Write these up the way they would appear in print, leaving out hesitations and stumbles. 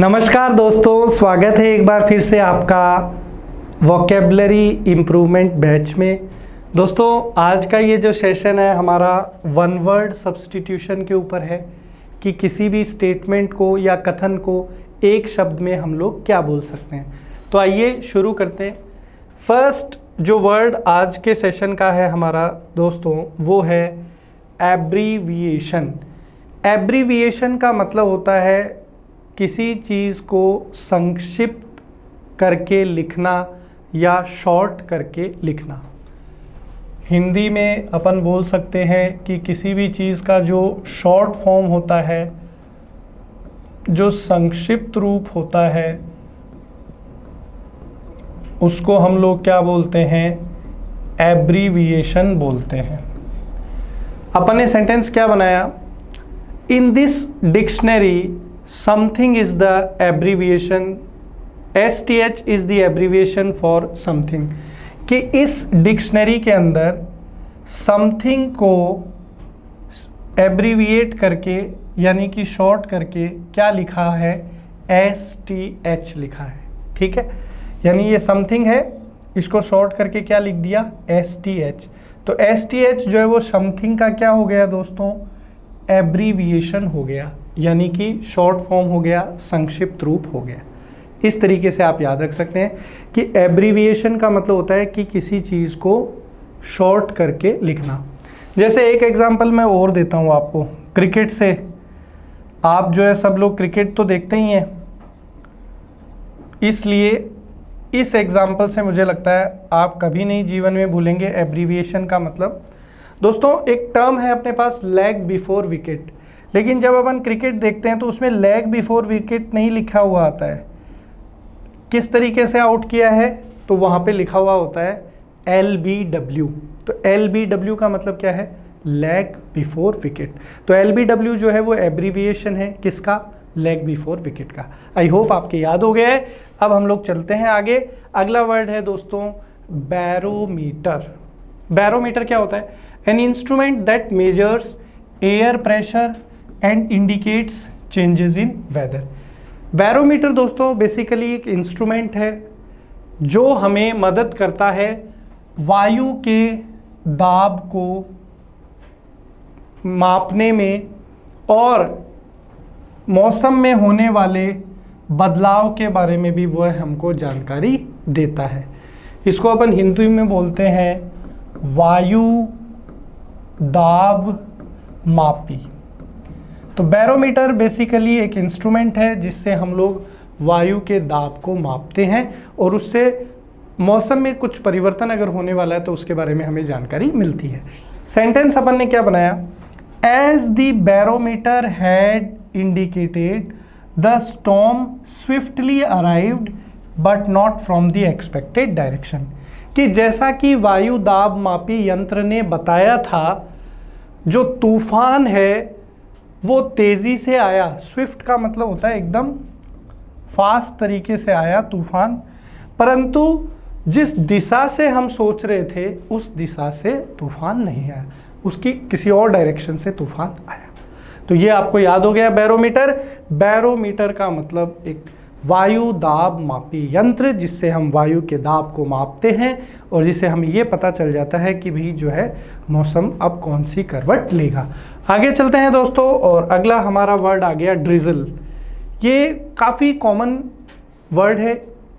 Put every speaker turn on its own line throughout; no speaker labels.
नमस्कार दोस्तों, स्वागत है एक बार फिर से आपका वोकेबलरी इम्प्रूवमेंट बैच में। दोस्तों आज का ये जो सेशन है हमारा वन वर्ड सब्स्टिट्यूशन के ऊपर है कि किसी भी स्टेटमेंट को या कथन को एक शब्द में हम लोग क्या बोल सकते हैं। तो आइए शुरू करते हैं। फर्स्ट जो वर्ड आज के सेशन का है हमारा दोस्तों वो है एब्रीविएशन। एब्रीविएशन का मतलब होता है किसी चीज़ को संक्षिप्त करके लिखना या शॉर्ट करके लिखना। हिंदी में अपन बोल सकते हैं कि किसी भी चीज़ का जो शॉर्ट फॉर्म होता है, जो संक्षिप्त रूप होता है, उसको हम लोग क्या बोलते हैं? एब्रीविएशन बोलते हैं। अपन ने सेंटेंस क्या बनाया? In this dictionary something is the abbreviation, STH is the abbreviation for something। कि इस डिक्शनरी के अंदर something को एब्रीविएट करके यानी कि शॉर्ट करके क्या लिखा है? STH लिखा है। ठीक है, यानी ये something है, इसको शॉर्ट करके क्या लिख दिया? STH। तो STH जो है वो something का क्या हो गया दोस्तों? एब्रीविएशन हो गया, यानी कि शॉर्ट फॉर्म हो गया, संक्षिप्त रूप हो गया। इस तरीके से आप याद रख सकते हैं कि एब्रीविएशन का मतलब होता है कि किसी चीज़ को शॉर्ट करके लिखना। जैसे एक एग्जांपल मैं और देता हूँ आपको क्रिकेट से। आप जो है सब लोग क्रिकेट तो देखते ही हैं, इसलिए इस एग्जांपल से मुझे लगता है आप कभी नहीं जीवन में भूलेंगे एब्रीविएशन का मतलब। दोस्तों एक टर्म है अपने पास लेग बिफोर विकेट, लेकिन जब अपन क्रिकेट देखते हैं तो उसमें लेग बिफोर विकेट नहीं लिखा हुआ आता है। किस तरीके से आउट किया है? तो वहाँ पे लिखा हुआ होता है LBW। तो LBW का मतलब क्या है? Leg before wicket. तो LBW जो है वो एब्रीविएशन है किसका? लेग बिफोर विकेट का। आई होप आपके याद हो गया है। अब हम लोग चलते हैं आगे। अगला वर्ड है दोस्तों बैरोमीटर। बैरोमीटर क्या होता है? An instrument that measures air pressure and indicates changes in weather. Barometer दोस्तों बेसिकली एक इंस्ट्रूमेंट है जो हमें मदद करता है वायु के दाब को मापने में और मौसम में होने वाले बदलाव के बारे में भी वह हमको जानकारी देता है। इसको अपन हिंदी में बोलते हैं वायु दाब मापी। तो बैरोमीटर बेसिकली एक इंस्ट्रूमेंट है जिससे हम लोग वायु के दाब को मापते हैं और उससे मौसम में कुछ परिवर्तन अगर होने वाला है तो उसके बारे में हमें जानकारी मिलती है। सेंटेंस अपन ने क्या बनाया? As the barometer had indicated the storm swiftly arrived but not from the expected direction. कि जैसा कि वायु दाब मापी यंत्र ने बताया था, जो तूफान है वो तेज़ी से आया। स्विफ्ट का मतलब होता है एकदम फास्ट तरीके से आया तूफान, परंतु जिस दिशा से हम सोच रहे थे उस दिशा से तूफान नहीं आया, उसकी किसी और डायरेक्शन से तूफान आया। तो ये आपको याद हो गया बैरोमीटर। बैरोमीटर का मतलब एक वायु दाब मापी यंत्र जिससे हम वायु के दाब को मापते हैं और जिससे हमें ये पता चल जाता है कि भाई जो है मौसम अब कौन सी करवट लेगा। आगे चलते हैं दोस्तों और अगला हमारा वर्ड आ गया ड्रिजल। ये काफ़ी कॉमन वर्ड है,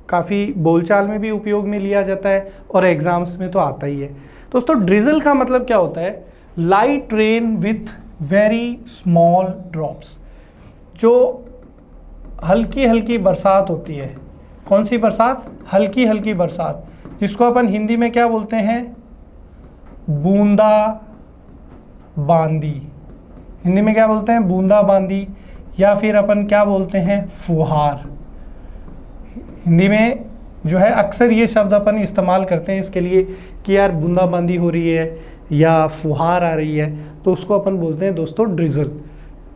काफ़ी बोलचाल में भी उपयोग में लिया जाता है और एग्जाम्स में तो आता ही है। दोस्तों ड्रिजल का मतलब क्या होता है? Light rain with very small drops. जो हल्की हल्की बरसात होती है। कौन सी बरसात? हल्की हल्की बरसात, जिसको अपन हिंदी में क्या बोलते हैं? बूंदा बांदी। हिंदी में क्या बोलते हैं? बूंदा बांदी, या फिर अपन क्या बोलते हैं? फुहार। हिंदी में जो है अक्सर ये शब्द अपन इस्तेमाल करते हैं इसके लिए कि यार बूंदा बांदी हो रही है या फुहार आ रही है, तो उसको अपन बोलते हैं दोस्तों drizzle.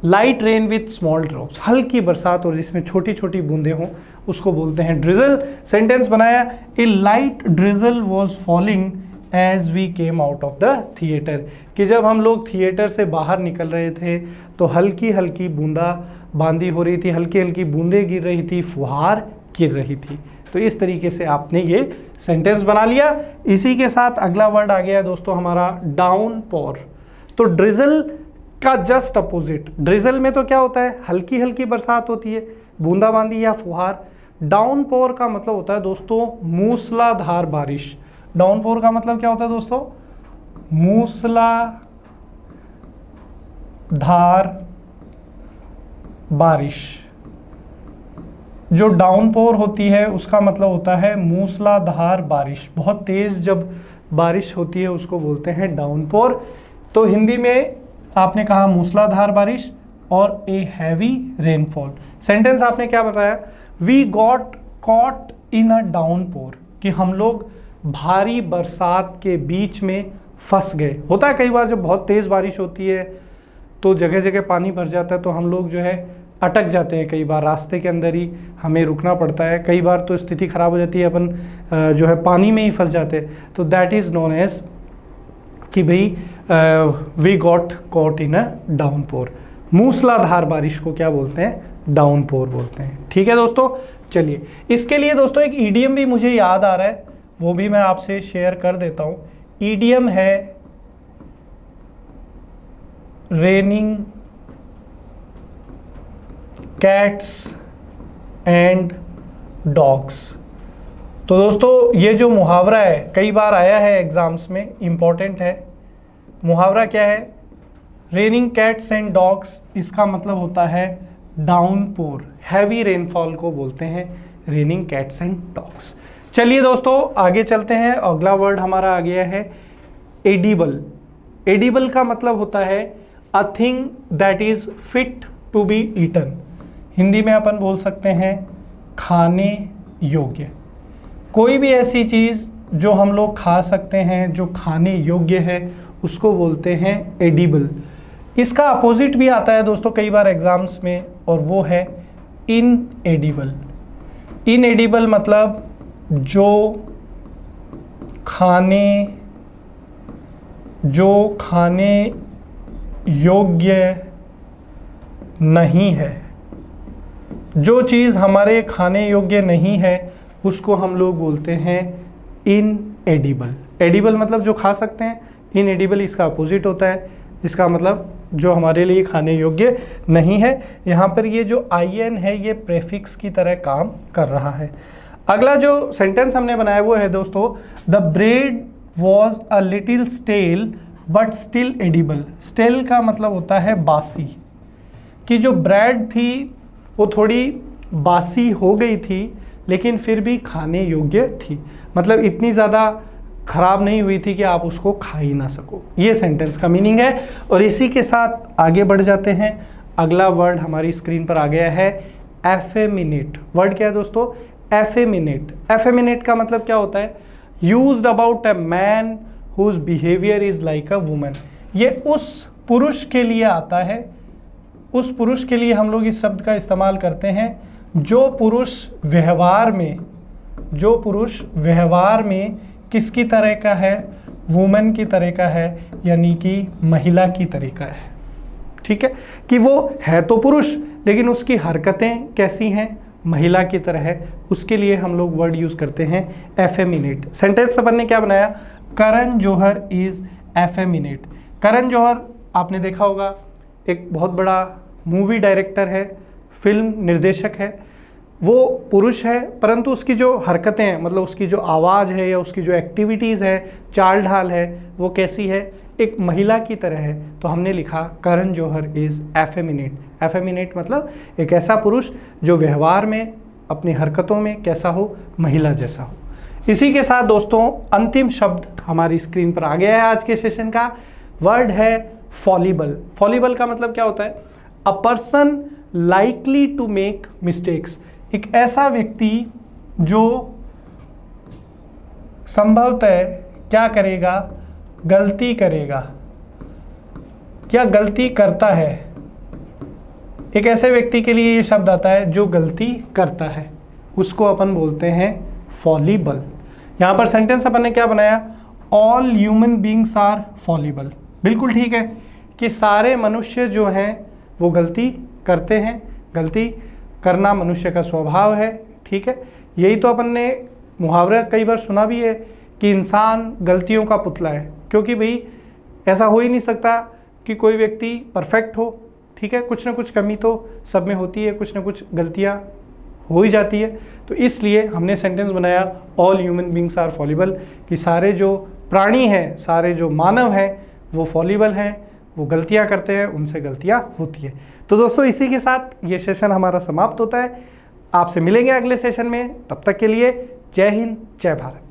Light rain with small drops, हल्की बरसात और जिसमें छोटी छोटी बूंदें हों उसको बोलते हैं ड्रिजल। सेंटेंस बनाया, a light drizzle was falling as we came out of the theatre. कि जब हम लोग थिएटर से बाहर निकल रहे थे तो हल्की हल्की बूंदा बांदी हो रही थी, हल्की हल्की बूंदें गिर रही थी, फुहार गिर रही थी। तो इस तरीके से आपने ये सेंटेंस बना लिया। इसी के साथ अगला वर्ड आ गया दोस्तों हमारा डाउनपोर। तो ड्रिजल का जस्ट अपोजिट, ड्रिजल में तो क्या होता है, हल्की हल्की बरसात होती है, बूंदाबांदी या फुहार। डाउनपोर का मतलब होता है दोस्तों मूसलाधार बारिश। डाउनपोर का मतलब क्या होता है दोस्तों, मूसलाधार बारिश। जो डाउनपोर होती है उसका मतलब होता है मूसलाधार बारिश, बहुत तेज जब बारिश होती है उसको बोलते हैं डाउनपोर। तो हिंदी में आपने कहा मूसलाधार बारिश और ए हैवी रेनफॉल। सेंटेंस आपने क्या बताया, we got caught in a downpour, कि हम लोग भारी बरसात के बीच में फंस गए। होता है कई बार जब बहुत तेज़ बारिश होती है तो जगह जगह पानी भर जाता है, तो हम लोग जो है अटक जाते हैं, कई बार रास्ते के अंदर ही हमें रुकना पड़ता है, कई बार तो स्थिति ख़राब हो जाती है, अपन जो है पानी में ही फंस जाते हैं। तो दैट इज़ नोन एज कि भाई we got caught in a downpour. मूसलाधार बारिश को क्या बोलते हैं, डाउनपोर बोलते हैं। ठीक है दोस्तों, चलिए इसके लिए दोस्तों एक ईडियम भी मुझे याद आ रहा है, वो भी मैं आपसे शेयर कर देता हूँ। ईडियम है रेनिंग कैट्स एंड डॉग्स। तो दोस्तों ये जो मुहावरा है कई बार आया है एग्जाम्स में, इम्पॉर्टेंट है। मुहावरा क्या है, रेनिंग कैट्स एंड डॉग्स, इसका मतलब होता है डाउनपोर, हैवी रेनफॉल को बोलते हैं रेनिंग कैट्स एंड डॉग्स। चलिए दोस्तों आगे चलते हैं। अगला वर्ड हमारा आ गया है एडिबल। एडिबल का मतलब होता है a thing that is fit to be eaten. Hindi में अपन बोल सकते हैं खाने योग्य। कोई भी ऐसी चीज़ जो हम लोग खा सकते हैं, जो खाने योग्य है, उसको बोलते हैं एडिबल। इसका अपोजिट भी आता है दोस्तों कई बार एग्जाम्स में, और वो है इनएडिबल। इनएडिबल मतलब जो खाने योग्य नहीं है। जो चीज़ हमारे खाने योग्य नहीं है उसको हम लोग बोलते हैं इनएडिबल। एडिबल मतलब जो खा सकते हैं, इनएडिबल इसका अपोजिट होता है, इसका मतलब जो हमारे लिए खाने योग्य नहीं है। यहाँ पर ये जो IN है ये प्रेफिक्स की तरह काम कर रहा है। अगला जो सेंटेंस हमने बनाया वो है दोस्तों the bread was a little stale but still edible. Stale का मतलब होता है बासी, कि जो ब्रेड थी वो थोड़ी बासी हो गई थी लेकिन फिर भी खाने योग्य थी, मतलब इतनी ज़्यादा ख़राब नहीं हुई थी कि आप उसको खा ही ना सको। ये सेंटेंस का मीनिंग है। और इसी के साथ आगे बढ़ जाते हैं। अगला वर्ड हमारी स्क्रीन पर आ गया है एफेमिनेट। वर्ड क्या है दोस्तों, एफेमिनेट। एफेमिनेट का मतलब क्या होता है, used about a man whose behaviour is like a woman. ये उस पुरुष के लिए आता है, उस पुरुष के लिए हम लोग इस शब्द का इस्तेमाल करते हैं जो पुरुष व्यवहार में किसकी तरह का है, वुमेन की तरह का है, यानी कि महिला की तरह का है। ठीक है, कि वो है तो पुरुष लेकिन उसकी हरकतें कैसी हैं, महिला की तरह है, उसके लिए हम लोग वर्ड यूज़ करते हैं एफेमिनेट। सेंटेंस अपन ने क्या बनाया, करण जौहर इज़ एफेमिनेट। करण जौहर आपने देखा होगा एक बहुत बड़ा मूवी डायरेक्टर है, फिल्म निर्देशक है। वो पुरुष है परंतु उसकी जो हरकतें हैं, मतलब उसकी जो आवाज़ है या उसकी जो एक्टिविटीज़ है, चाल ढाल है, वो कैसी है, एक महिला की तरह है। तो हमने लिखा Karan Johar is effeminate. Effeminate मतलब एक ऐसा पुरुष जो व्यवहार में, अपनी हरकतों में कैसा हो, महिला जैसा हो। इसी के साथ दोस्तों अंतिम शब्द हमारी स्क्रीन पर आ गया है आज के सेशन का। वर्ड है फॉलिबल। फॉलिबल का मतलब क्या होता है, a person likely to make mistakes. एक ऐसा व्यक्ति जो संभवतः क्या करेगा, गलती करेगा या गलती करता है। एक ऐसे व्यक्ति के लिए ये शब्द आता है जो गलती करता है, उसको अपन बोलते हैं फॉलिबल। यहाँ पर सेंटेंस अपन ने क्या बनाया, all human beings are fallible. बिल्कुल ठीक है कि सारे मनुष्य जो हैं वो गलती करते हैं, गलती करना मनुष्य का स्वभाव है, ठीक है। यही तो अपन ने मुहावरा कई बार सुना भी है कि इंसान गलतियों का पुतला है, क्योंकि भाई ऐसा हो ही नहीं सकता कि कोई व्यक्ति परफेक्ट हो, ठीक है। कुछ ना कुछ कमी तो सब में होती है, कुछ ना कुछ गलतियाँ हो ही जाती है। तो इसलिए हमने सेंटेंस बनाया all human beings are fallible, कि सारे जो प्राणी हैं, सारे जो मानव हैं वो फॉलिबल हैं, वो गलतियाँ करते हैं, उनसे गलतियाँ होती है। तो दोस्तों इसी के साथ ये सेशन हमारा समाप्त होता है। आपसे मिलेंगे अगले सेशन में, तब तक के लिए जय हिंद, जय भारत।